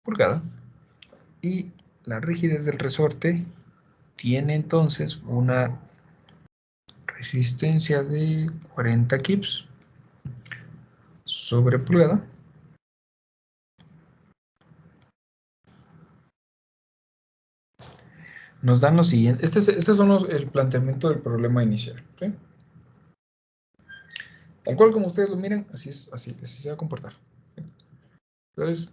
pulgada. Y la rigidez del resorte tiene entonces una resistencia de 40 kips sobre pulgada. Nos dan lo siguiente. Este es el planteamiento del problema inicial, ¿sí? Tal cual como ustedes lo miren, así se va a comportar. Entonces,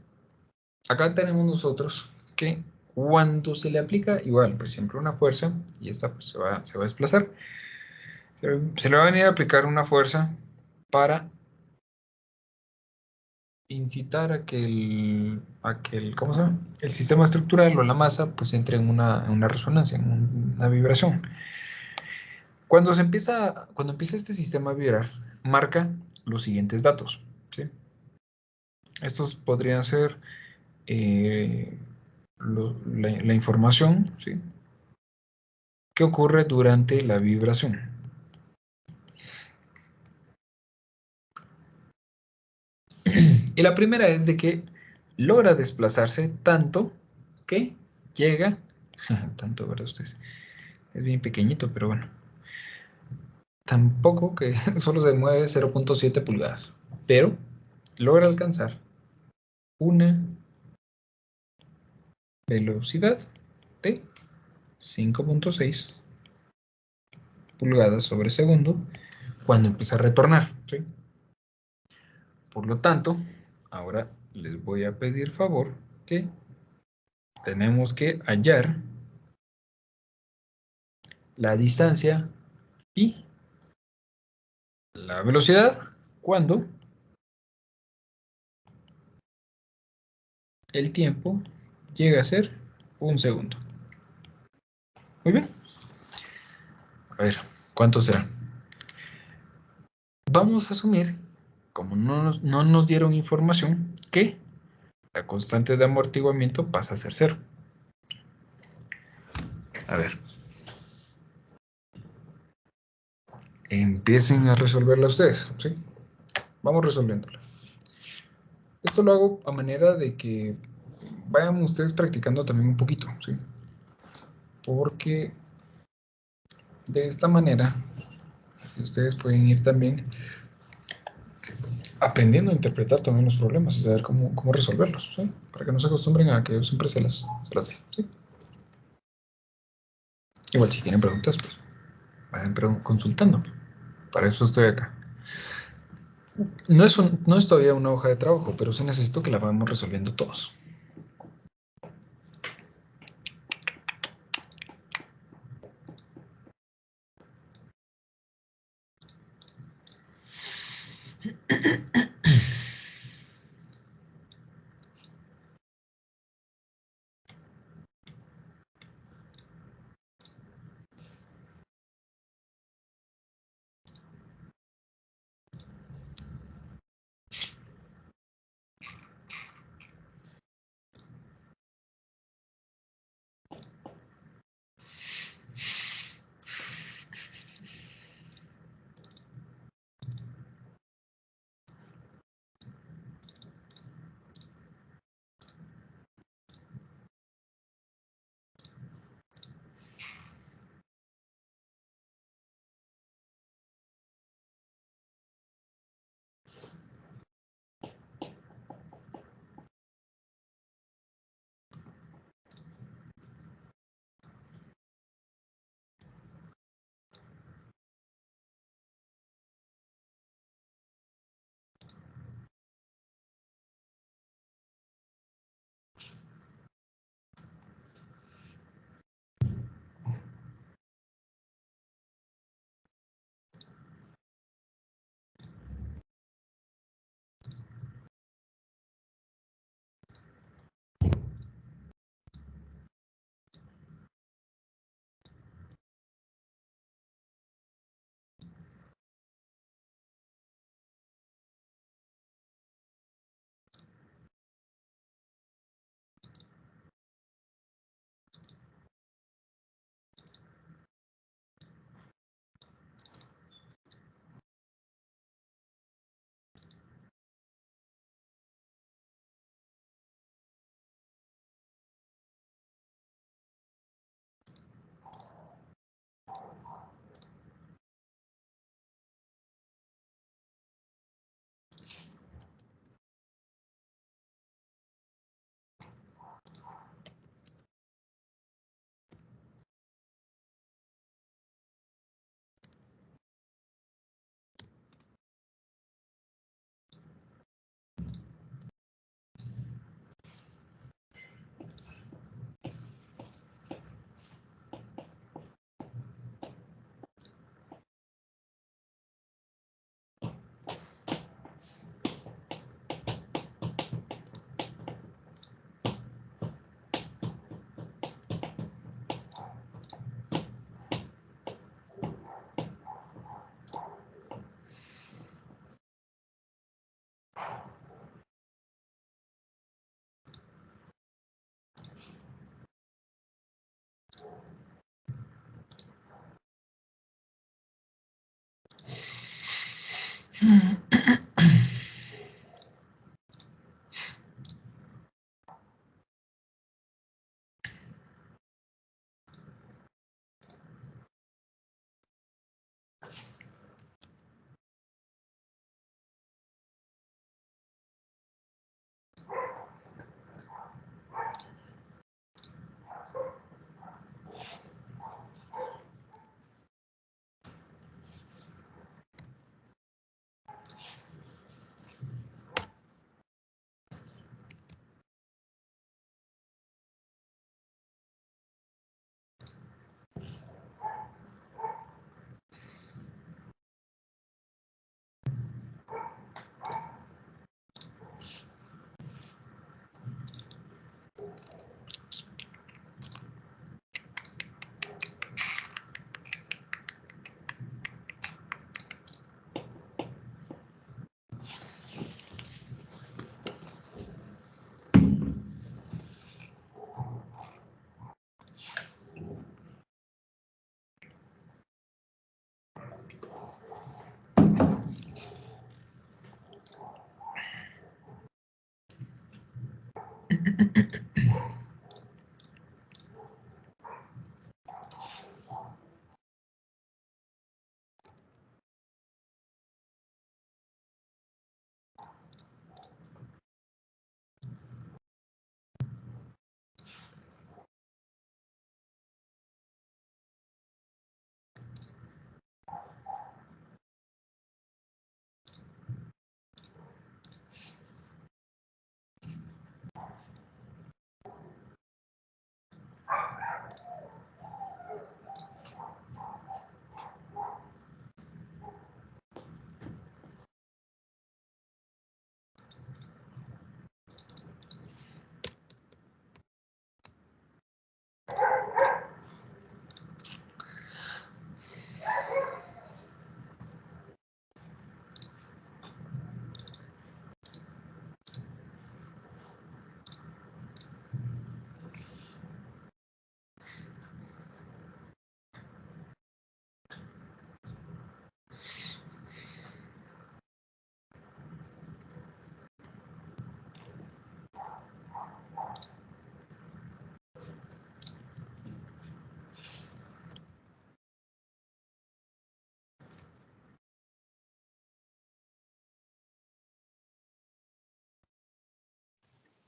acá tenemos nosotros que cuando se le aplica, igual, pues siempre una fuerza, y esta pues, se va a desplazar, se le va a venir a aplicar una fuerza para incitar a que ¿cómo se llama? El sistema estructural o la masa pues entre en una resonancia, en una vibración. Cuando empieza este sistema a vibrar, marca los siguientes datos, ¿sí? Estos podrían ser la información, ¿sí? Que ocurre durante la vibración. Y la primera es de que logra desplazarse tanto que llega, tanto, ¿verdad? Ustedes, es bien pequeñito, pero bueno, tampoco que solo se mueve 0.7 pulgadas, pero logra alcanzar una velocidad de 5.6 pulgadas sobre segundo cuando empieza a retornar, ¿sí? Por lo tanto, ahora les voy a pedir favor que tenemos que hallar la distancia y la velocidad cuando el tiempo llega a ser un segundo. Muy bien. A ver, ¿cuánto será? Vamos a asumir, como no nos dieron información, que la constante de amortiguamiento pasa a ser cero. A ver. Empiecen a resolverla ustedes, ¿sí? Vamos resolviéndola. Esto lo hago a manera de que vayan ustedes practicando también un poquito, ¿sí? Porque de esta manera, si ustedes pueden ir también aprendiendo a interpretar también los problemas y saber cómo resolverlos, ¿sí? Para que no se acostumbren a que yo siempre se las dé, ¿sí? Igual si tienen preguntas, pues vayan consultando. Para eso estoy acá. No es todavía una hoja de trabajo, pero sí necesito que la vayamos resolviendo todos.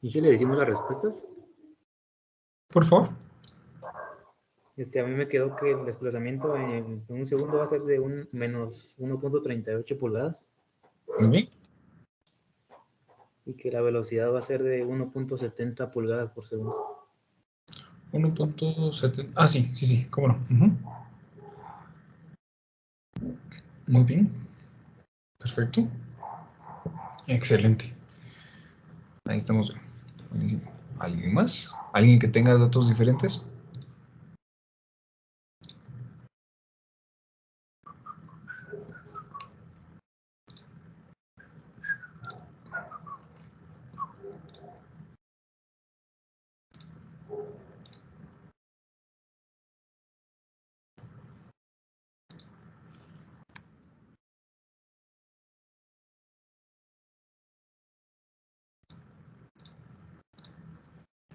¿Y qué le decimos las respuestas? Por favor. A mí me quedó que el desplazamiento en un segundo va a ser de un menos 1.38 pulgadas Muy bien. y que la velocidad va a ser de 1.70 pulgadas por segundo. 1.70. Ah, sí, sí, sí, cómo no. Ujú. Muy bien. Perfecto. Excelente. Ahí estamos bien. Buenísimo. ¿Alguien más? ¿Alguien que tenga datos diferentes?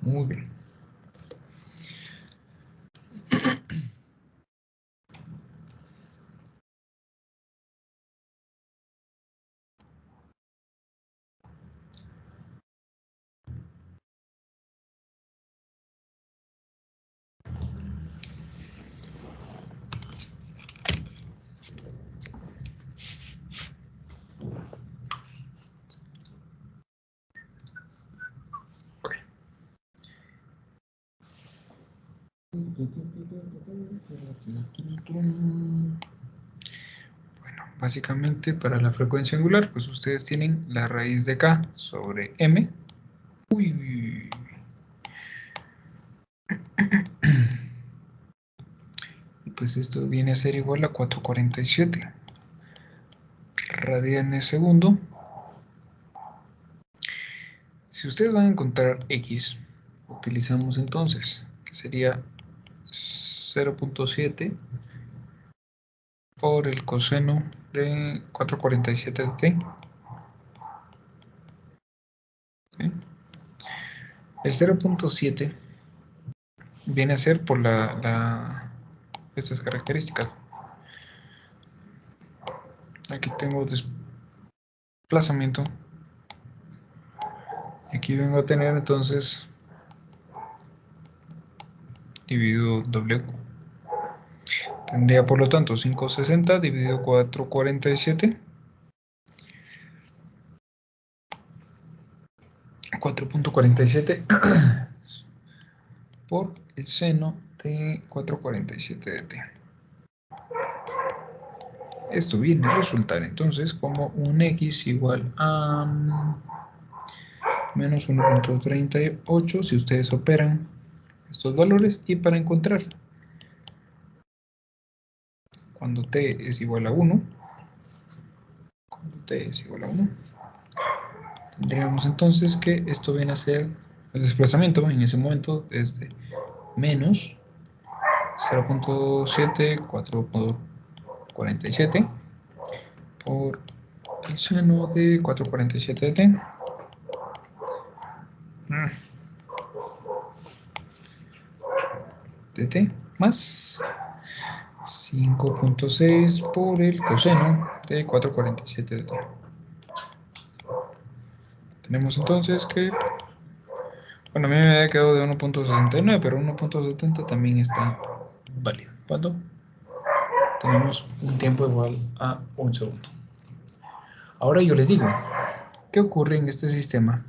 Muy bien. Ok. Bueno, básicamente para la frecuencia angular, pues ustedes tienen la raíz de K sobre M. Uy. Y pues esto viene a ser igual a 447 radianes segundo. Si ustedes van a encontrar X, utilizamos entonces, que sería 0.7 por el coseno de 447 de t. ¿Sí? El 0.7 viene a ser por estas características. Aquí tengo desplazamiento. Aquí vengo a tener entonces dividido W. Tendría por lo tanto 560 dividido 447. 4.47 por el seno de 447 de t. Esto viene a resultar entonces como un x igual a menos 1.38 si ustedes operan estos valores, y para encontrar cuando t es igual a 1, tendríamos entonces que esto viene a ser el desplazamiento en ese momento es de menos 0.7447 por el seno de 447 de t. De t más 5.6 por el coseno de 447 de t. Tenemos entonces que, bueno, a mí me había quedado de 1.69, pero 1.70 también está válido. ¿Cuánto? Tenemos un tiempo igual a 1 segundo. Ahora yo les digo, ¿qué ocurre en este sistema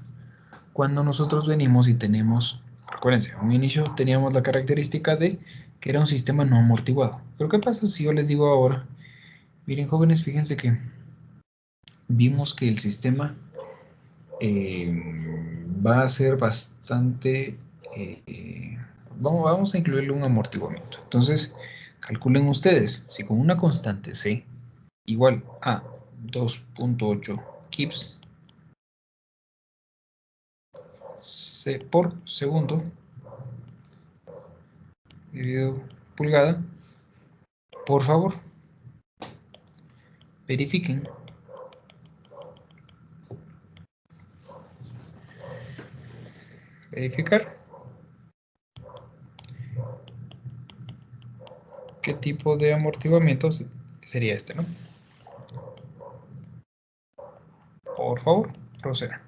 cuando nosotros venimos y tenemos, recuérdense, a un inicio teníamos la característica de que era un sistema no amortiguado? Pero ¿qué pasa si yo les digo ahora, miren jóvenes, fíjense que vimos que el sistema va a ser bastante, vamos a incluirle un amortiguamiento. Entonces, calculen ustedes, si con una constante C igual a 2.8 kips C por segundo dividido pulgada, por favor, verifiquen verificar qué tipo de amortiguamiento sería este, ¿no? Por favor, proceda.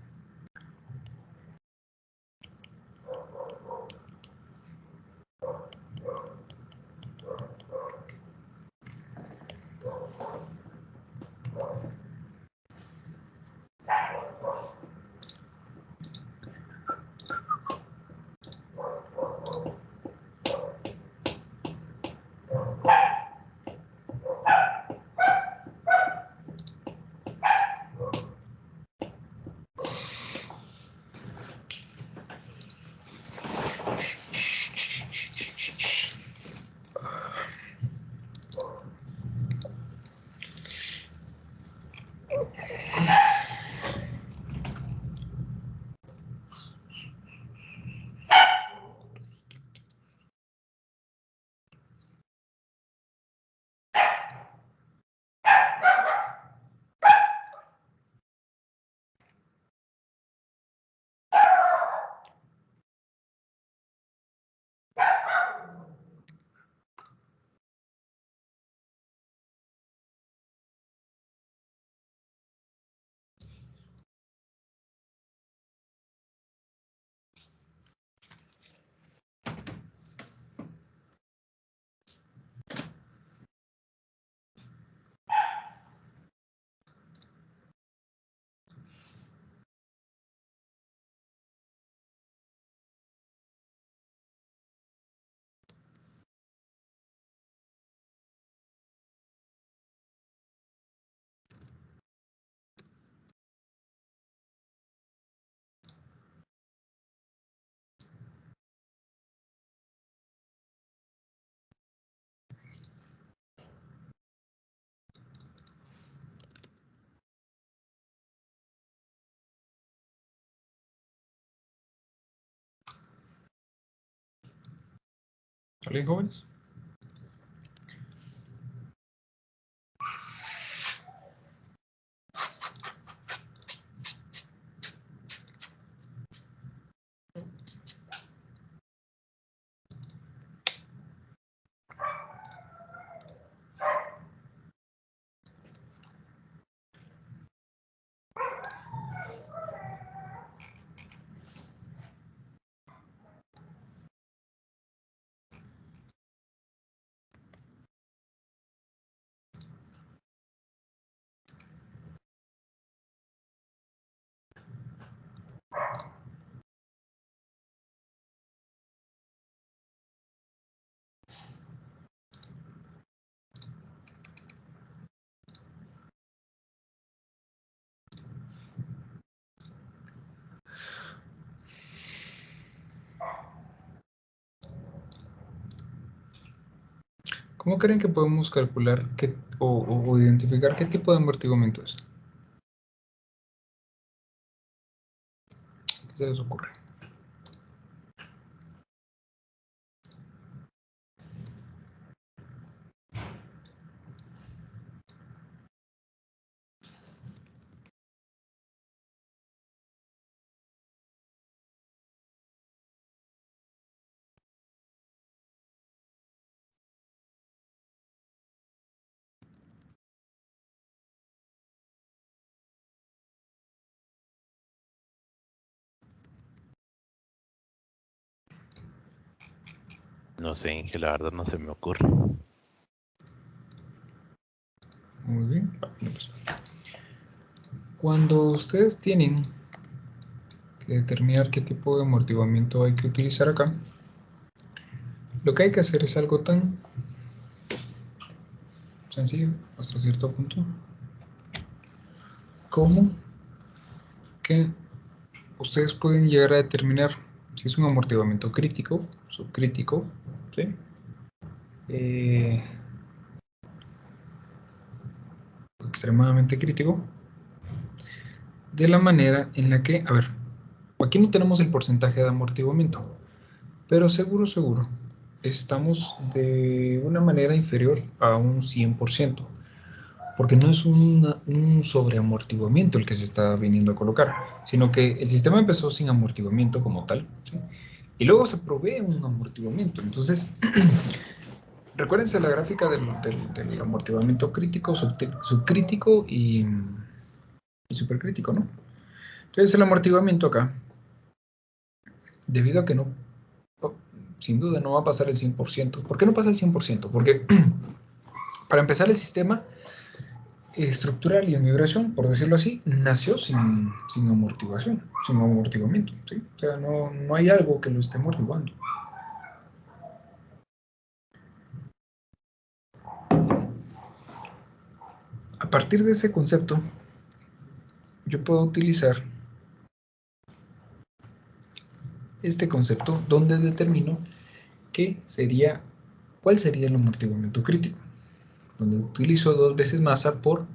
¿Alguien, jóvenes? ¿Cómo creen que podemos calcular o identificar qué tipo de amortiguamiento es? ¿Qué se les ocurre? No sé, Inge, la verdad no se me ocurre. Muy bien. Pues, cuando ustedes tienen que determinar qué tipo de amortiguamiento hay que utilizar acá, lo que hay que hacer es algo tan sencillo hasta cierto punto como que ustedes pueden llegar a determinar si es un amortiguamiento crítico, subcrítico, ¿sí? Extremadamente crítico, de la manera en la que, a ver, aquí no tenemos el porcentaje de amortiguamiento, pero seguro, estamos de una manera inferior a un 100%, porque no es un sobreamortiguamiento el que se está viniendo a colocar, sino que el sistema empezó sin amortiguamiento como tal, ¿sí? Y luego se provee un amortiguamiento. Entonces, recuérdense la gráfica del amortiguamiento crítico, subcrítico y supercrítico, ¿no? Entonces el amortiguamiento acá, debido a que no, sin duda no va a pasar el 100%. ¿Por qué no pasa el 100%? Porque para empezar el sistema estructural y en migración, por decirlo así, nació sin amortiguación, sin amortiguamiento, ¿sí? O sea, no hay algo que lo esté amortiguando. A partir de ese concepto, yo puedo utilizar este concepto donde determino cuál sería el amortiguamiento crítico, donde utilizo 2 veces masa por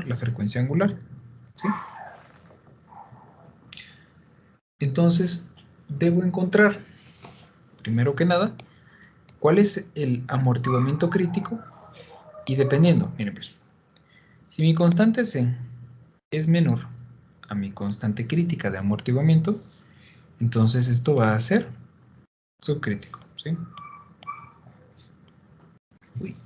la frecuencia angular, ¿sí? Entonces, debo encontrar, primero que nada, cuál es el amortiguamiento crítico y dependiendo, miren pues, si mi constante C es menor a mi constante crítica de amortiguamiento, entonces esto va a ser subcrítico, ¿sí? Uy.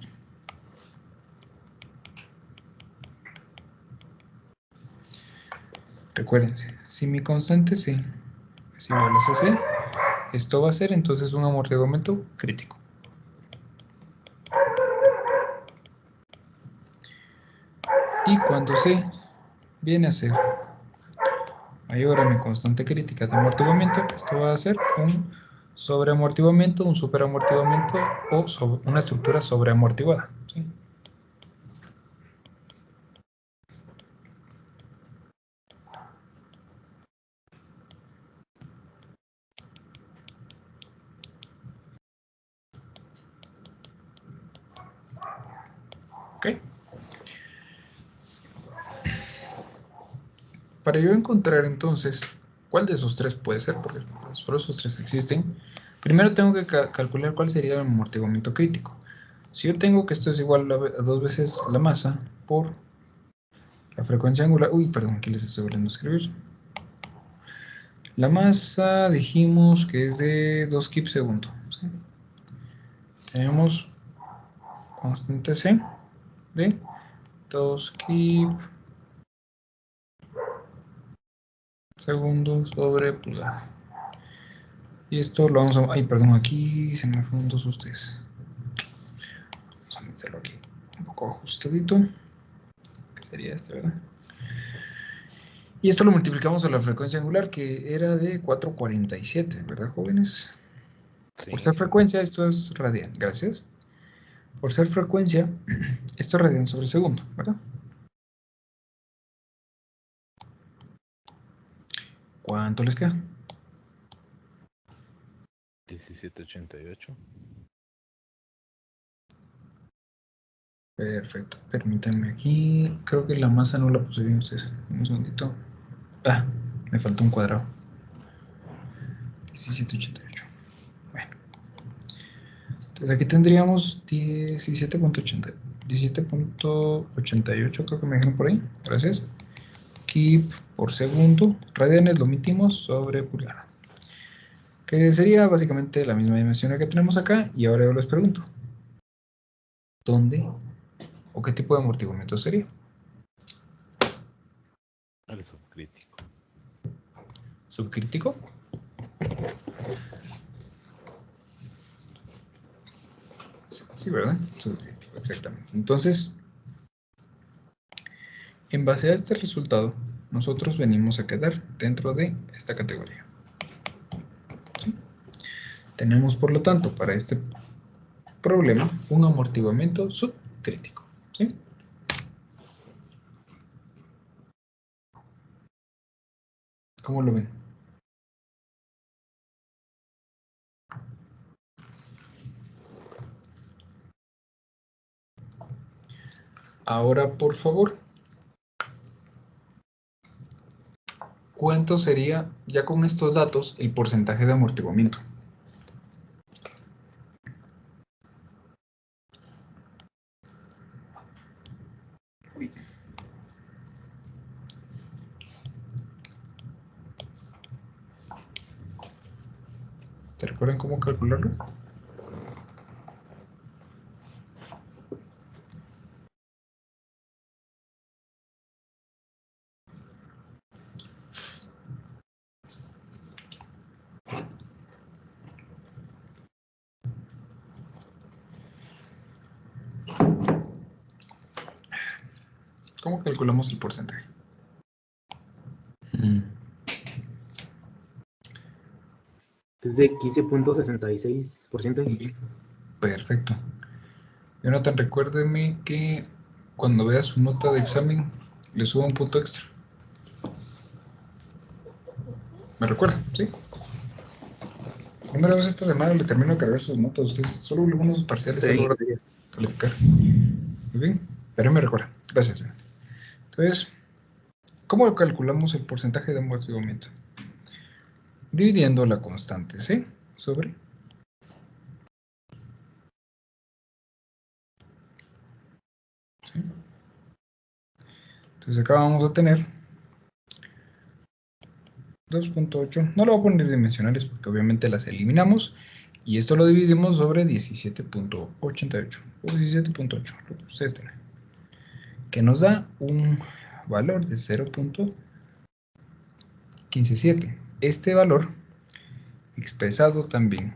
Recuérdense, si mi constante C es igual a CC, esto va a ser entonces un amortiguamiento crítico. Y cuando C viene a ser mayor a mi constante crítica de amortiguamiento, esto va a ser un sobreamortiguamiento, un superamortiguamiento o una estructura sobreamortiguada, ¿sí? ¿Ok? Para yo encontrar entonces cuál de esos tres puede ser, porque solo esos tres existen, primero tengo que calcular cuál sería el amortiguamiento crítico. Si yo tengo que esto es igual a 2 veces la masa por la frecuencia angular, uy, perdón, aquí les estoy volviendo a escribir. La masa dijimos que es de 2 kip segundo, ¿sí? Tenemos constante C de 2 kip segundos sobre pulgada. Y esto lo vamos a... Ay, perdón, aquí se me fueron dos ustedes. Vamos a meterlo aquí un poco ajustadito. Que sería este, ¿verdad? Y esto lo multiplicamos a la frecuencia angular, que era de 447, ¿verdad, jóvenes? Sí. Por ser frecuencia, esto es radian. Gracias. Por ser frecuencia, esto es radian sobre segundo, ¿verdad? ¿Cuánto les queda? 1788. Perfecto. Permítanme aquí. Creo que la masa no la puse bien ustedes. Un segundito. Ah, me faltó un cuadrado. 1788. Bueno. Entonces aquí tendríamos 17.80. 17.88 creo que me dijeron por ahí. Gracias. Keep por segundo. Radianes lo omitimos sobre pulgada. Que sería básicamente la misma dimensión que tenemos acá. Y ahora yo les pregunto. ¿Dónde o qué tipo de amortiguamiento sería? El subcrítico. ¿Subcrítico? Sí, ¿verdad? Subcrítico, exactamente. Entonces, en base a este resultado, nosotros venimos a quedar dentro de esta categoría. ¿Sí? Tenemos, por lo tanto, para este problema, un amortiguamiento subcrítico. ¿Sí? ¿Cómo lo ven? Ahora, por favor, ¿cuánto sería, ya con estos datos, el porcentaje de amortiguamiento? ¿Se recuerdan cómo calcularlo? ¿Cómo calculamos el porcentaje? Es de 15.66%. Perfecto. Jonathan, recuérdeme que cuando vea su nota de examen, le suba un punto extra. ¿Me recuerda? ¿Sí? Primera vez esta semana les termino de cargar sus notas. Ustedes solo algunos parciales se Sí, logran gracias. calificar. Muy bien, pero me recuerda. Gracias. Entonces, ¿cómo calculamos el porcentaje de amortiguamiento? Dividiendo la constante C sobre... ¿sí? Entonces acá vamos a tener 2.8. No lo voy a poner dimensionales porque obviamente las eliminamos. Y esto lo dividimos sobre 17.88. O 17.8, lo que ustedes tengan. Que nos da un valor de 0.157. Este valor, expresado también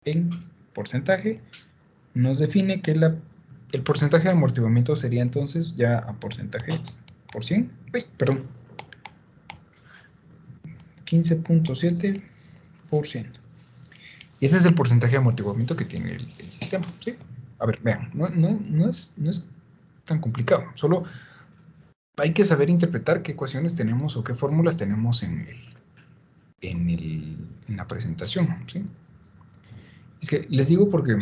en porcentaje, nos define que el porcentaje de amortiguamiento sería entonces ya a porcentaje por 100. Uy, perdón. 15.7%. Y ese es el porcentaje de amortiguamiento que tiene el sistema. ¿Sí? A ver, vean, no es tan complicado. Solo hay que saber interpretar qué ecuaciones tenemos o qué fórmulas tenemos en la presentación. ¿Sí? Es que les digo porque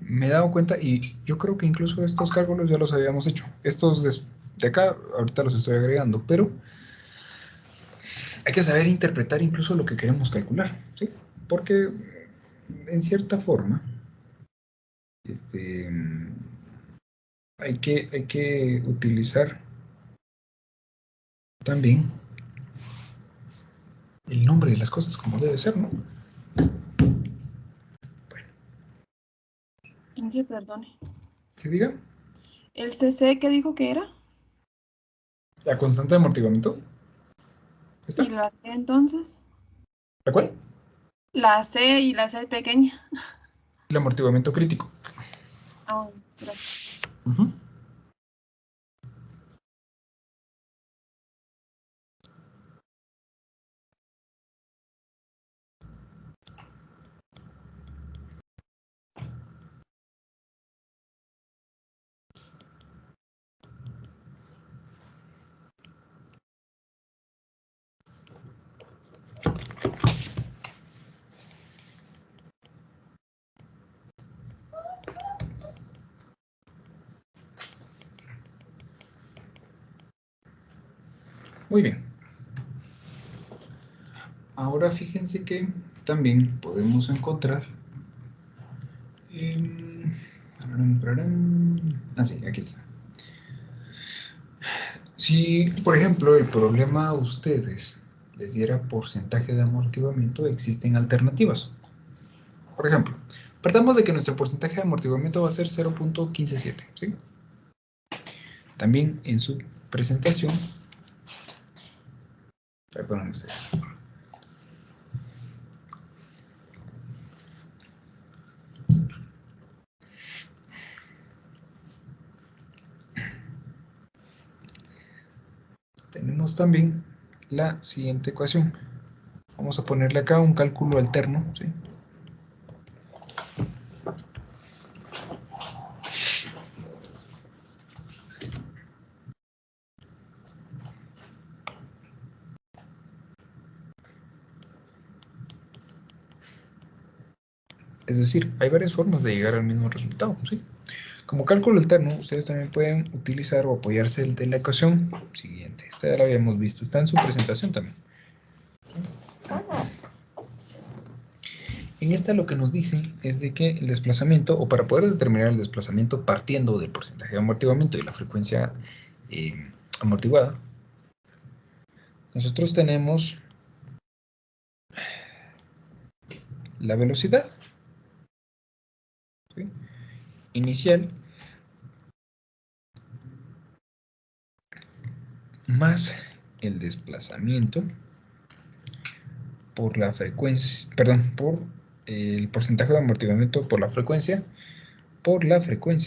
me he dado cuenta y yo creo que incluso estos cálculos ya los habíamos hecho. Estos de acá, ahorita los estoy agregando, pero hay que saber interpretar incluso lo que queremos calcular. ¿Sí? Porque en cierta forma, hay que utilizar también el nombre de las cosas como debe ser, ¿no? Bueno, Inge, perdone. ¿se diga? ¿El CC qué dijo que era? La constante de amortiguamiento. ¿Está? ¿Y la C entonces? ¿La cual? La C y la C pequeña. El amortiguamiento crítico. Ah, gracias. Uh-huh. Muy bien. Ahora fíjense que también podemos encontrar... sí, aquí está. Si, por ejemplo, el problema a ustedes les diera porcentaje de amortiguamiento, existen alternativas. Por ejemplo, partamos de que nuestro porcentaje de amortiguamiento va a ser 0.157, ¿sí? También en su presentación, perdónenme ustedes. Tenemos también la siguiente ecuación. Vamos a ponerle acá un cálculo alterno, ¿sí? Es decir, hay varias formas de llegar al mismo resultado, ¿sí? Como cálculo alterno, ustedes también pueden utilizar o apoyarse de la ecuación siguiente. Esta ya la habíamos visto, está en su presentación también. En esta lo que nos dice es de que el desplazamiento, o para poder determinar el desplazamiento partiendo del porcentaje de amortiguamiento y la frecuencia amortiguada, nosotros tenemos la velocidad, ¿sí?, inicial más el desplazamiento por la frecuencia, perdón, por el porcentaje de amortiguamiento por la frecuencia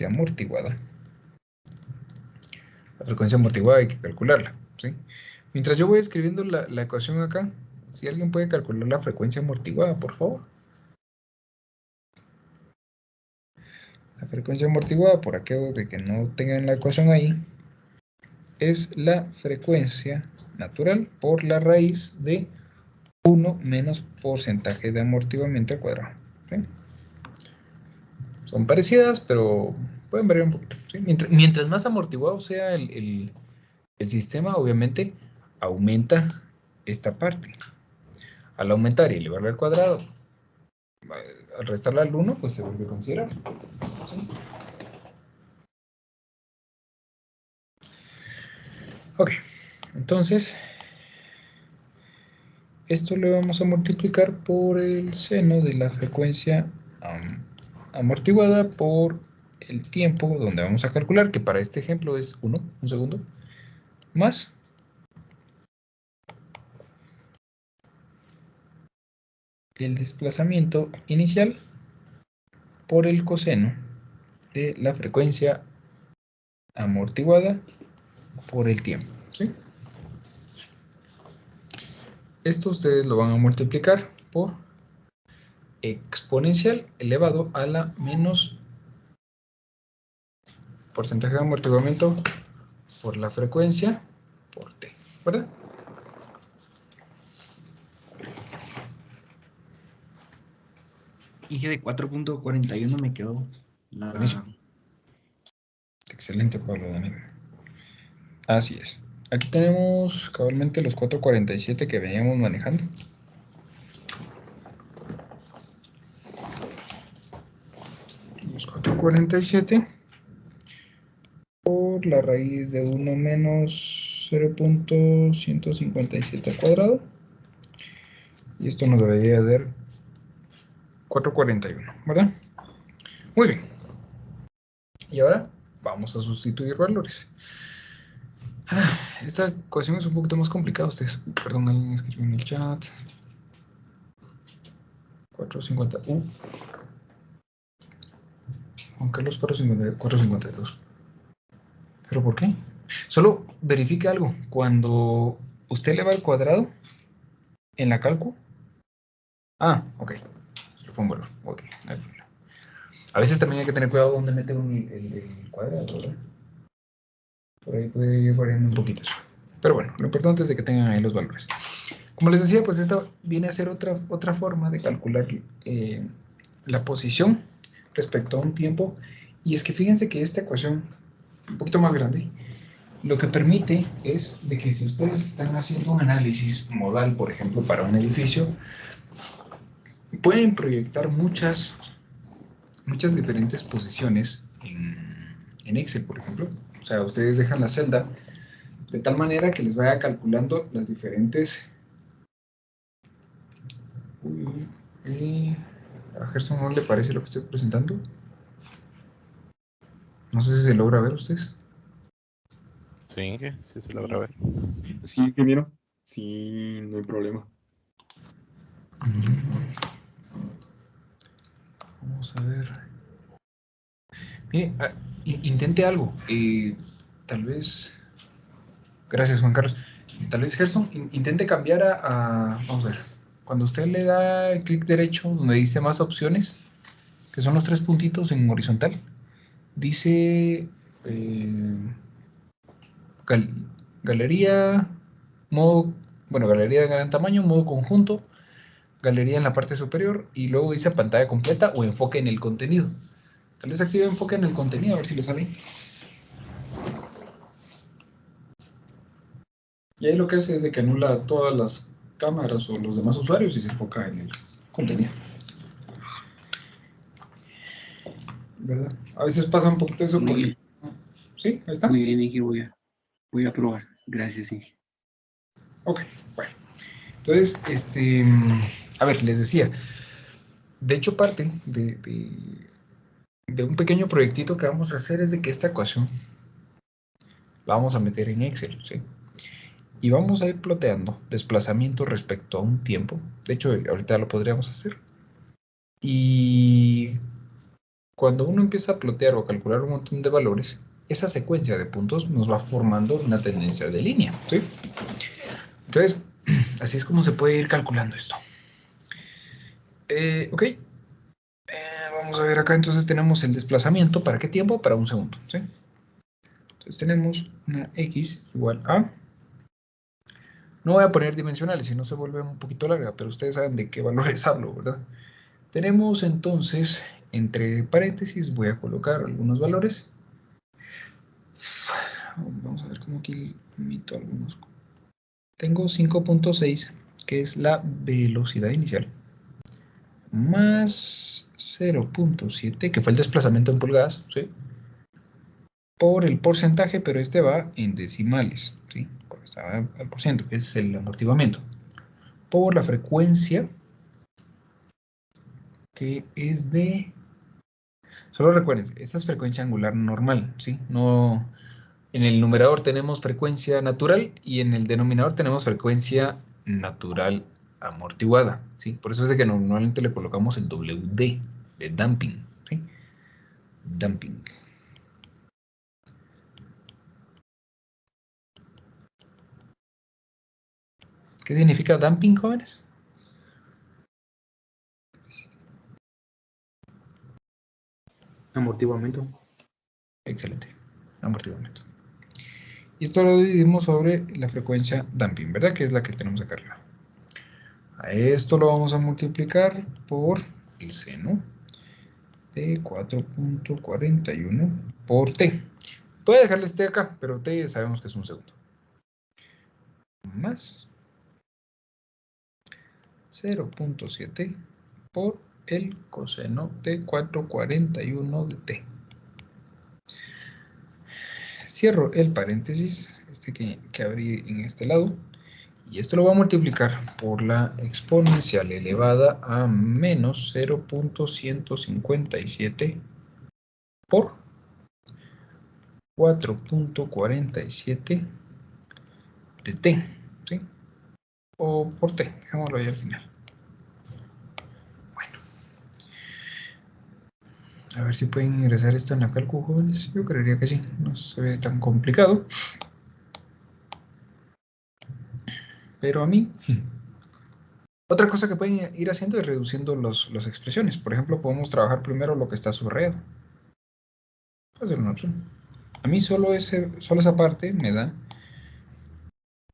amortiguada. La frecuencia amortiguada hay que calcularla, ¿sí? Mientras yo voy escribiendo la ecuación acá, si alguien puede calcular la frecuencia amortiguada, por favor. La frecuencia amortiguada, por aquello de que no tengan la ecuación ahí, es la frecuencia natural por la raíz de 1 menos porcentaje de amortiguamiento al cuadrado, ¿sí? Son parecidas, pero pueden variar un poquito, ¿sí? Mientras más amortiguado sea el sistema, obviamente, aumenta esta parte. Al aumentar y elevarla al cuadrado, al restarla al 1, pues se vuelve considerable, ¿sí? Ok, entonces, esto le vamos a multiplicar por el seno de la frecuencia amortiguada por el tiempo donde vamos a calcular, que para este ejemplo es 1, un segundo, más el desplazamiento inicial por el coseno de la frecuencia amortiguada por el tiempo, ¿sí? Esto ustedes lo van a multiplicar por exponencial elevado a la menos porcentaje de amortiguamiento por la frecuencia por t, ¿verdad? Dije de 4.41 me quedó la... Buenísimo. Excelente, Pablo Daniel. Así es. Aquí tenemos cabalmente los 4.47 que veníamos manejando. Los 4.47 por la raíz de 1 menos 0.157 al cuadrado. Y esto nos debería dar 4.41, ¿verdad? Muy bien. Y ahora vamos a sustituir valores. Esta ecuación es un poquito más complicada. Ustedes, perdón, alguien escribió en el chat. 450. Juan Carlos 452. ¿Pero por qué? Solo verifique algo. Cuando usted le va al cuadrado en la calcu. Ah, ok. Solo fue un valor. Ok, no hay problema. A veces también hay que tener cuidado donde mete el cuadrado, ¿verdad? Por ahí puede ir variando un poquito eso. Pero bueno, lo importante es de que tengan ahí los valores. Como les decía, pues esta viene a ser otra forma de calcular la posición respecto a un tiempo. Y es que fíjense que esta ecuación, un poquito más grande, lo que permite es de que si ustedes están haciendo un análisis modal, por ejemplo, para un edificio, pueden proyectar muchas diferentes posiciones en Excel, por ejemplo. O sea, ustedes dejan la celda de tal manera que les vaya calculando las diferentes... ¿A Gerson no le parece lo que estoy presentando? No sé si se logra ver ustedes. Sí, que sí se logra ver. Sí, ingeniero. Sí, no hay problema. Vamos a ver. Mire, intente algo. Tal vez... Gracias, Juan Carlos. Tal vez, Gerson, intente cambiar vamos a ver. Cuando usted le da el clic derecho, donde dice más opciones, que son los 3 puntitos en horizontal, dice galería, modo, bueno, galería de gran tamaño, modo conjunto, galería en la parte superior, y luego dice pantalla completa o enfoque en el contenido. Tal vez active enfoque en el contenido, a ver si le sale. Y ahí lo que hace es de que anula todas las cámaras o los demás usuarios y se enfoca en el contenido. ¿Verdad? A veces pasa un poquito eso porque... ¿Sí? Ahí está. Muy bien, Inge, voy a probar. Gracias, Inge. Ok, bueno. Entonces, a ver, les decía, de hecho parte de un pequeño proyectito que vamos a hacer es de que esta ecuación la vamos a meter en Excel, ¿sí? Y vamos a ir ploteando desplazamiento respecto a un tiempo. De hecho, ahorita lo podríamos hacer. Y cuando uno empieza a plotear o a calcular un montón de valores, esa secuencia de puntos nos va formando una tendencia de línea, ¿sí? Entonces, así es como se puede ir calculando esto. Ok. Vamos a ver acá, entonces tenemos el desplazamiento. ¿Para qué tiempo? Para un segundo, ¿sí? Entonces tenemos una X igual a... No voy a poner dimensionales, si no se vuelve un poquito larga, pero ustedes saben de qué valores hablo, ¿verdad? Tenemos entonces, entre paréntesis, voy a colocar algunos valores. Vamos a ver cómo aquí limito algunos. Tengo 5.6, que es la velocidad inicial, más 0.7, que fue el desplazamiento en pulgadas, ¿sí? Por el porcentaje, pero este va en decimales, ¿sí? Porque está al por ciento, que es el amortiguamiento. Por la frecuencia, que es de... Solo recuerden, esta es frecuencia angular normal, ¿sí? No... En el numerador tenemos frecuencia natural y en el denominador tenemos frecuencia natural amortiguada, ¿sí? Por eso es de que normalmente le colocamos el WD de damping, ¿sí? Damping. ¿Qué significa damping, jóvenes? Amortiguamiento. Excelente, amortiguamiento. Y esto lo dividimos sobre la frecuencia damping, ¿verdad? Que es la que tenemos acá arriba. A esto lo vamos a multiplicar por el seno de 4.41 por t. Voy a dejarles t acá, pero t sabemos que es un segundo. Más 0.7 por el coseno de 441 de t. Cierro el paréntesis, que abrí en este lado, y esto lo voy a multiplicar por la exponencial elevada a menos 0.157 por 4.47 de t, ¿sí? O por t, dejémoslo ahí al final. Bueno. A ver si pueden ingresar esto en la cálculo, jóvenes. Yo creería que sí, no se ve tan complicado. Pero a mí... Otra cosa que pueden ir haciendo es reduciendo las expresiones. Por ejemplo, podemos trabajar primero lo que está subrayado. Puede ser una opción. A mí solo esa parte me da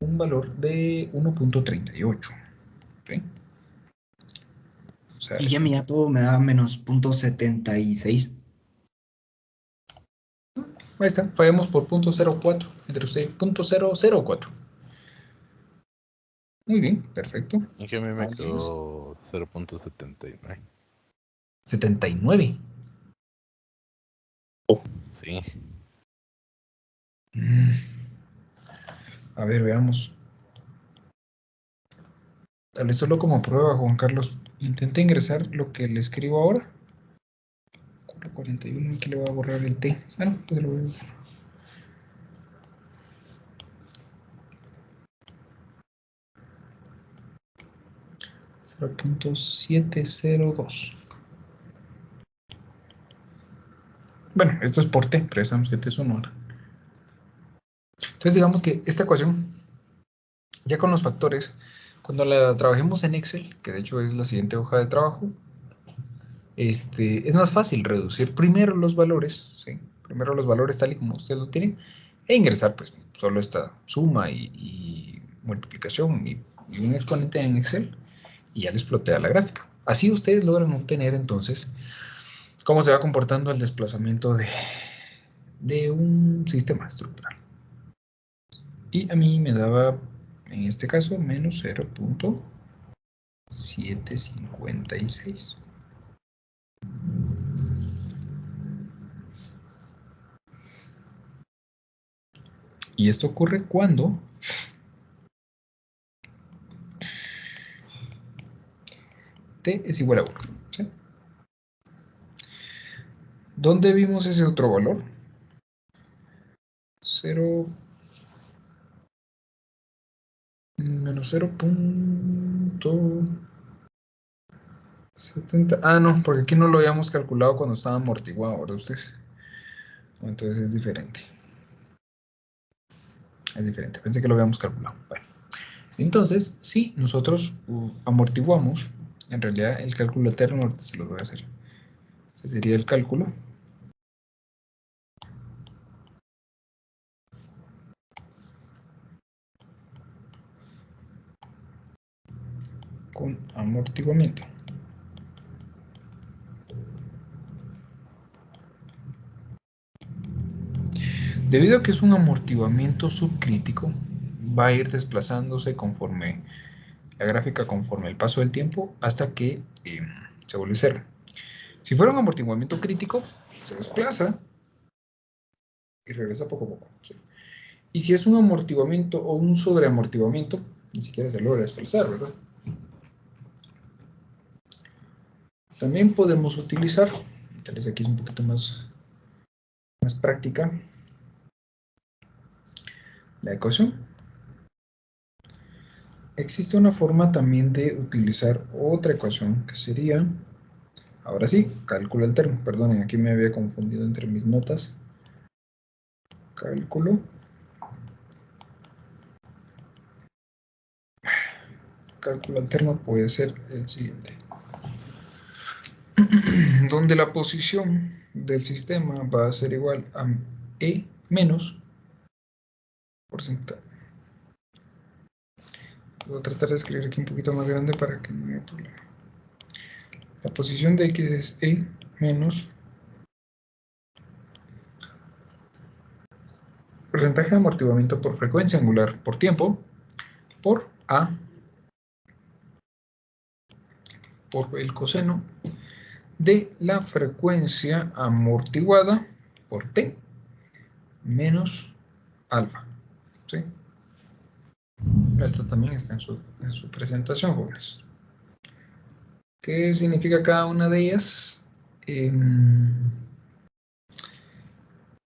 un valor de 1.38. ¿Okay? O sea, Y ya mira, todo me da menos .76. Ahí está, fallamos por 0.04, entre usted, 0.004. Muy bien, perfecto. Y que a mí me ¿Alguien más? quedó 0.79. 79. Sí. A ver, veamos. Tal vez solo como prueba, Juan Carlos, intenta ingresar lo que le escribo ahora. 41, aquí le voy a borrar el T. Ah, no, pues lo voy a borrar. .702. Bueno, esto es por T, pero ya sabemos que T es 1 ahora. Entonces digamos que esta ecuación, ya con los factores, cuando la trabajemos en Excel, que de hecho es la siguiente hoja de trabajo, es más fácil reducir primero los valores, ¿sí? Primero los valores tal y como ustedes lo tienen, e ingresar pues solo esta suma y multiplicación y un exponente en Excel, y ya les plotea la gráfica. Así ustedes logran obtener entonces cómo se va comportando el desplazamiento de un sistema estructural. Y a mí me daba, en este caso, menos 0.756. Y esto ocurre cuando T es igual a 1. ¿Sí? ¿Dónde vimos ese otro valor? 0 menos 0.70. Ah, no, porque aquí no lo habíamos calculado cuando estaba amortiguado, ¿verdad ustedes? Entonces es diferente. Es diferente, pensé que lo habíamos calculado. Bueno, entonces, si nosotros amortiguamos, en realidad el cálculo alterno, ahorita se lo voy a hacer. Este sería el cálculo. Con amortiguamiento. Debido a que es un amortiguamiento subcrítico, va a ir desplazándose conforme la gráfica, conforme el paso del tiempo, hasta que se vuelve cero. Si fuera un amortiguamiento crítico, se desplaza y regresa poco a poco. ¿Sí? Y si es un amortiguamiento o un sobreamortiguamiento, ni siquiera se logra desplazar, ¿verdad? También podemos utilizar, tal vez aquí es un poquito más práctica, la ecuación. Existe una forma también de utilizar otra ecuación que sería, ahora sí, cálculo alterno. Perdonen, aquí me había confundido entre mis notas. Cálculo alterno puede ser el siguiente. Donde la posición del sistema va a ser igual a E menos porcentaje. Voy a tratar de escribir aquí un poquito más grande para que no haya problema. La posición de X es E menos porcentaje de amortiguamiento por frecuencia angular por tiempo por A por el coseno de la frecuencia amortiguada por T menos alfa. ¿Sí? Esto también está en su presentación, jóvenes. ¿Qué significa cada una de ellas?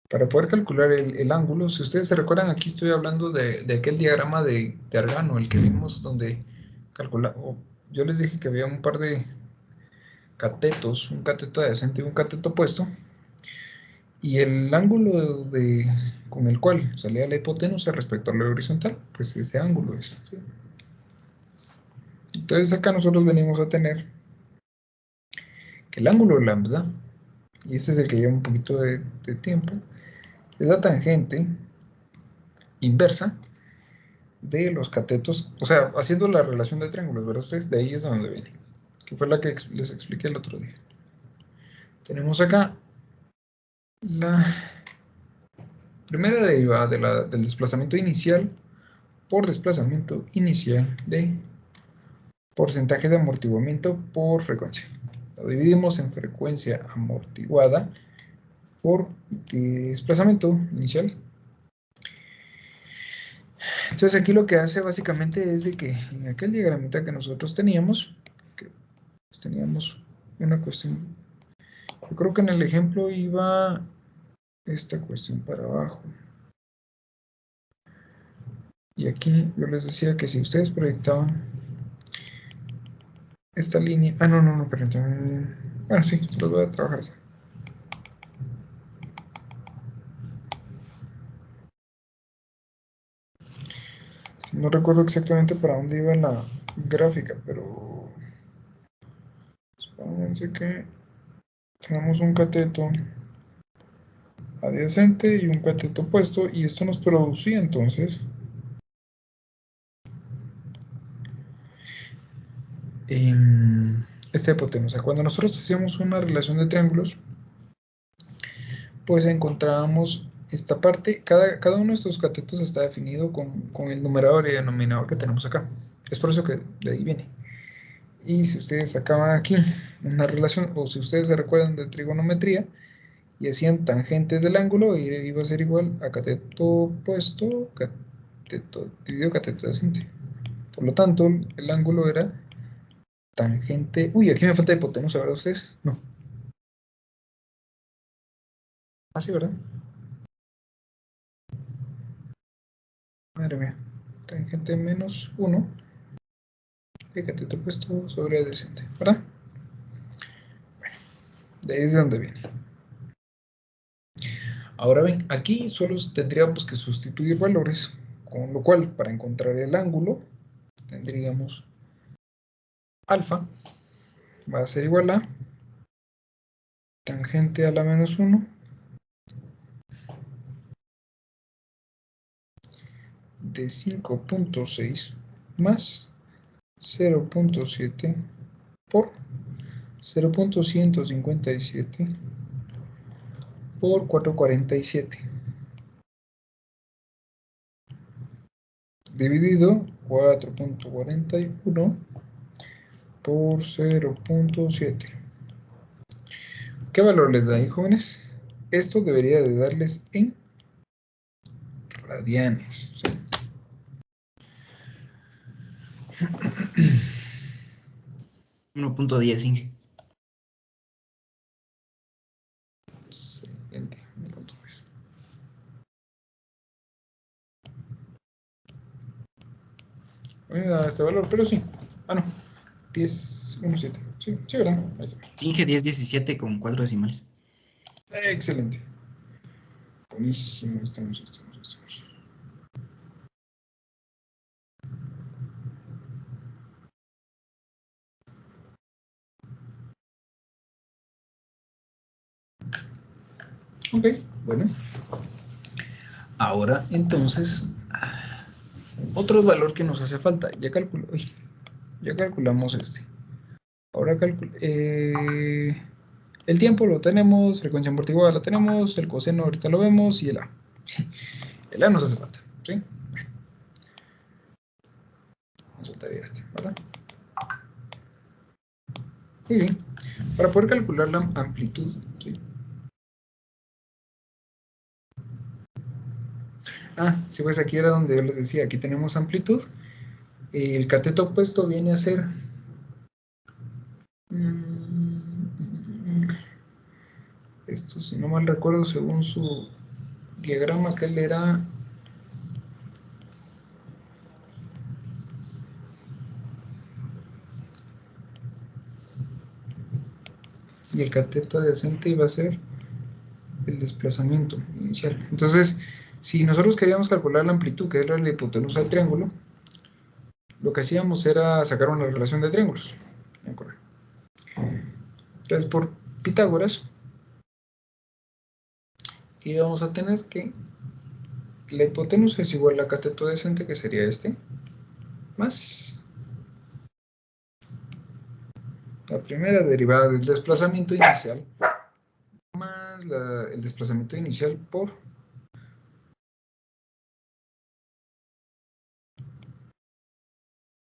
Para poder calcular el ángulo, si ustedes se recuerdan, aquí estoy hablando de aquel diagrama de Argano, el que vimos donde calculamos. Yo les dije que había un par de catetos, un cateto adyacente y un cateto opuesto, y el ángulo con el cual salía la hipotenusa respecto a la horizontal, pues ese ángulo es. ¿Sí? Entonces acá nosotros venimos a tener que el ángulo lambda, y este es el que lleva un poquito de tiempo, es la tangente inversa de los catetos, o sea, haciendo la relación de triángulos, ¿verdad? Ustedes, de ahí es de donde viene, que fue la que les expliqué el otro día. Tenemos acá la Primera derivada del desplazamiento inicial por desplazamiento inicial de porcentaje de amortiguamiento por frecuencia. Lo dividimos en frecuencia amortiguada por desplazamiento inicial. Entonces aquí lo que hace básicamente es de que en aquel diagramita que nosotros teníamos, una cuestión, yo creo que en el ejemplo iba esta cuestión para abajo. Y aquí yo les decía que si ustedes proyectaban esta línea, no, perdón. Bueno, sí, los voy a trabajar así. No recuerdo exactamente para dónde iba la gráfica, pero supónganse que tenemos un cateto adyacente y un cateto opuesto, y esto nos producía entonces esta hipotenusa. Cuando nosotros hacíamos una relación de triángulos, pues encontrábamos esta parte, cada uno de estos catetos está definido con el numerador y el denominador que tenemos acá. Es por eso que de ahí viene. Y si ustedes sacaban aquí una relación, o si ustedes se recuerdan de trigonometría, y hacían tangente del ángulo, iba a ser igual a cateto opuesto, cateto dividido cateto adyacente. Por lo tanto, el ángulo era tangente... Uy, aquí me falta hipotenusa, ¿verdad ustedes? No. Ah, sí, ¿verdad? Madre mía. Tangente menos 1 de cateto opuesto sobre adyacente, ¿verdad? Bueno, de ahí es de donde viene. Ahora ven, aquí solo tendríamos que sustituir valores, con lo cual, para encontrar el ángulo, tendríamos alfa, va a ser igual a tangente a la menos 1 de 5.6 más 0.7 por 0.157 por 447 dividido 4.41 por 0.7. ¿Qué valor les da ahí, jóvenes? Esto debería de darles en radianes. ¿Sí? 1.10, Inge. Excelente. 1.10. Este valor, pero sí. Ah, no. 10.17. Sí, sí, ¿verdad? Ahí está. Inge 10.17 con 4 decimales. Excelente. Buenísimo. Estamos. Ok, bueno. Ahora, entonces, otro valor que nos hace falta. Ya calculamos este. Ahora el tiempo lo tenemos, frecuencia amortiguada la tenemos, el coseno ahorita lo vemos y el A. El A nos hace falta, ¿sí? Nos faltaría este, ¿verdad? Muy bien. Para poder calcular la amplitud, ¿sí? Sí, pues aquí era donde yo les decía, aquí tenemos amplitud. El cateto opuesto viene a ser... esto, si no mal recuerdo, según su diagrama que él era... Y el cateto adyacente iba a ser el desplazamiento inicial. Entonces, si nosotros queríamos calcular la amplitud, que era la hipotenusa del triángulo, lo que hacíamos era sacar una relación de triángulos. Entonces, por Pitágoras, íbamos a tener que la hipotenusa es igual a cateto adyacente, que sería este, más la primera derivada del desplazamiento inicial, más el desplazamiento inicial por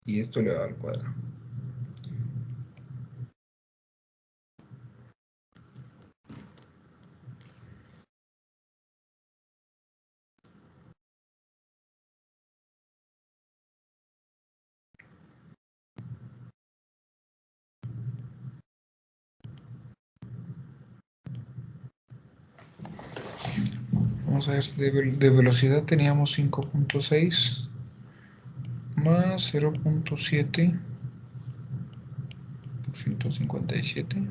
y esto elevado al cuadrado. Vamos a ver, de velocidad teníamos 5.6 más 0.7 por 157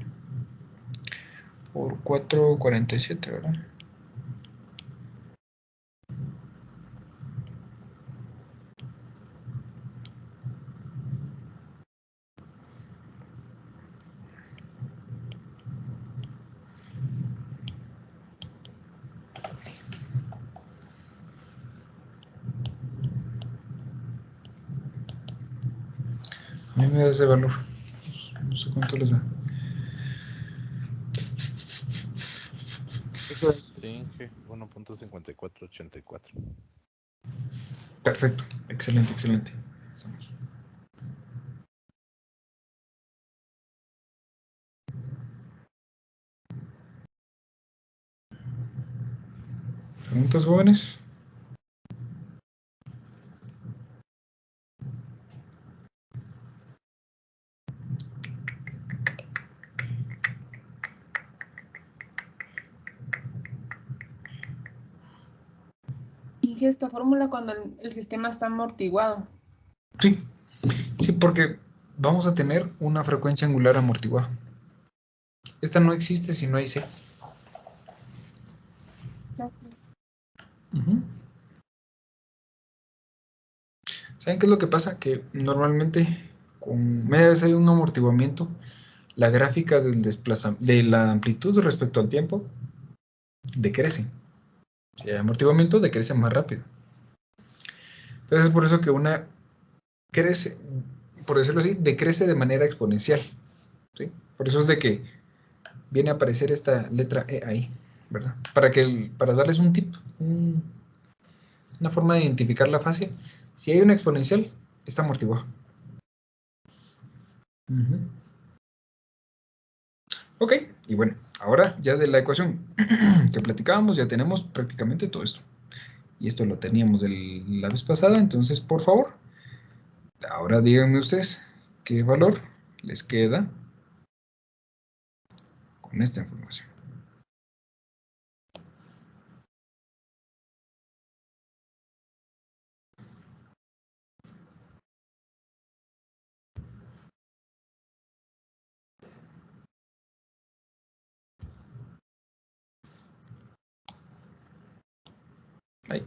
por 447, ¿verdad? A mí me da ese valor. No sé cuánto les da. Excelente. Sí, Inge, 1.5484. Perfecto. Excelente, excelente. Estamos. ¿Preguntas, jóvenes? Inge esta fórmula cuando el sistema está amortiguado. Sí. Sí, porque vamos a tener una frecuencia angular amortiguada. Esta no existe si no hay C. Ujú. ¿Saben qué es lo que pasa? Que normalmente con media vez hay un amortiguamiento, la gráfica del de la amplitud respecto al tiempo decrece. Si hay amortiguamiento, decrece más rápido. Entonces es por eso que una crece, por decirlo así, decrece de manera exponencial. ¿Sí? Por eso es de que viene a aparecer esta letra E ahí, ¿verdad? Para darles un tip, una forma de identificarla fácil. Si hay una exponencial, está amortiguado. Ok, y bueno, ahora ya de la ecuación que platicábamos, ya tenemos prácticamente todo esto. Y esto lo teníamos la vez pasada, entonces por favor, ahora díganme ustedes qué valor les queda con esta información. Ahí.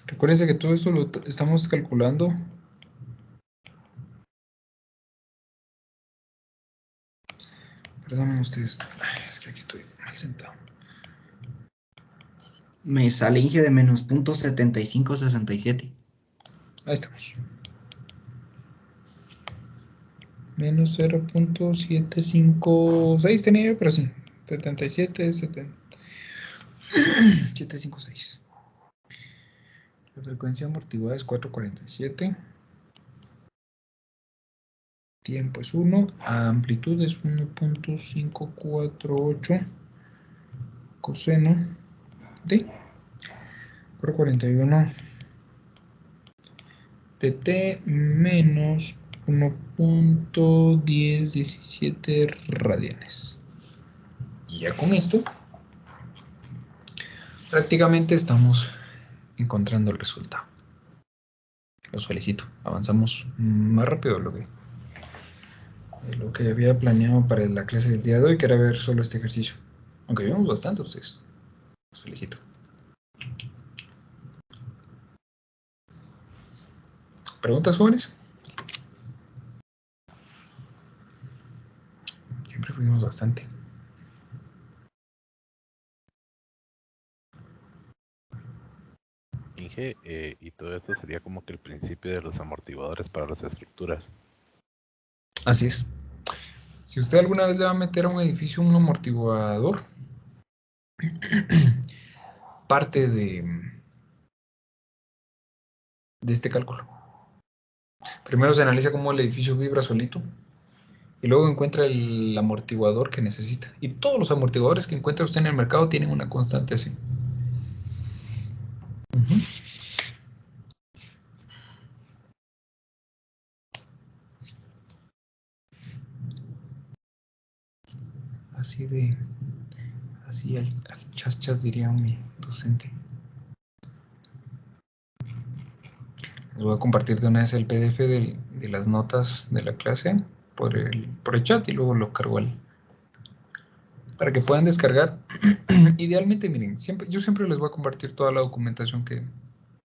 Recuérdense que todo esto lo estamos calculando. Perdonen ustedes. Ay, es que aquí estoy mal sentado. Me sale Inge de menos .7567. Ahí estamos. Menos 0.756 tenía yo, pero sí. 77, 756. La frecuencia amortiguada es 447. Tiempo es 1. Amplitud es 1.548. Coseno de 441 de t menos 1.1017 radianes. Y ya con esto, prácticamente estamos encontrando el resultado. Los felicito. Avanzamos más rápido de lo que había planeado para la clase del día de hoy, que era ver solo este ejercicio. Aunque vimos bastante ustedes. Los felicito. ¿Preguntas, jóvenes? Siempre fuimos bastante. Inge, y todo esto sería como que el principio de los amortiguadores para las estructuras. Así es. Si usted alguna vez le va a meter a un edificio un amortiguador, parte de este cálculo. Primero se analiza cómo el edificio vibra solito y luego encuentra el amortiguador que necesita. Y todos los amortiguadores que encuentra usted en el mercado tienen una constante así. Así al chas diría mi docente. Les voy a compartir de una vez el PDF de las notas de la clase por el chat y luego lo cargo para que puedan descargar. Idealmente, miren, yo siempre les voy a compartir toda la documentación que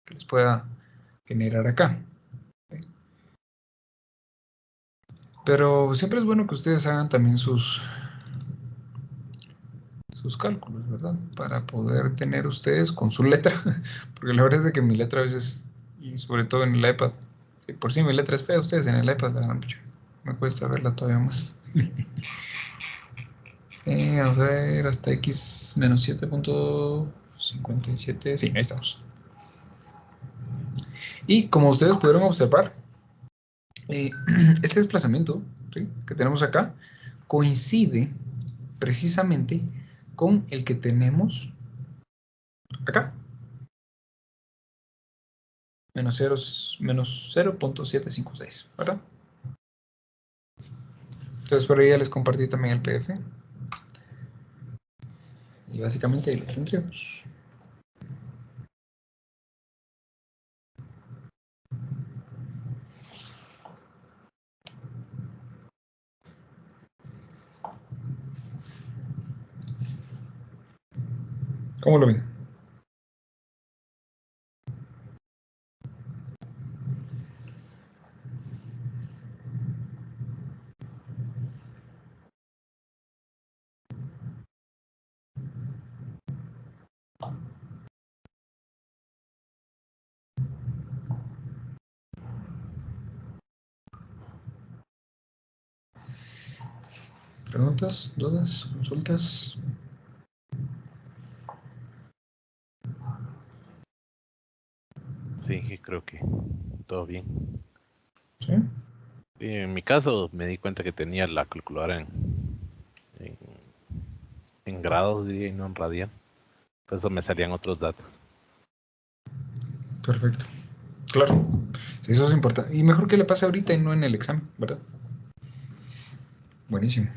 les pueda generar acá. Pero siempre es bueno que ustedes hagan también sus cálculos, ¿verdad? Para poder tener ustedes con su letra, porque la verdad es que mi letra a veces, y sobre todo en el iPad, si por sí mi letra es fea, ustedes en el iPad la gran me cuesta verla todavía más. Vamos a ver, hasta x menos 7.57, sí, ahí estamos. Y como ustedes pudieron observar, este desplazamiento, ¿sí?, que tenemos acá coincide precisamente con el que tenemos acá. Menos 0.756, ¿verdad? Entonces por ahí ya les compartí también el PDF. Y básicamente ahí lo tendríamos. ¿Cómo lo ven? ¿Preguntas, dudas, consultas? Sí, creo que todo bien. ¿Sí? Sí, en mi caso me di cuenta que tenía la calculadora en grados, diría, y no en radian. Por eso me salían otros datos. Perfecto. Claro. Sí, eso es importante. Y mejor que le pase ahorita y no en el examen, ¿verdad? Buenísimo.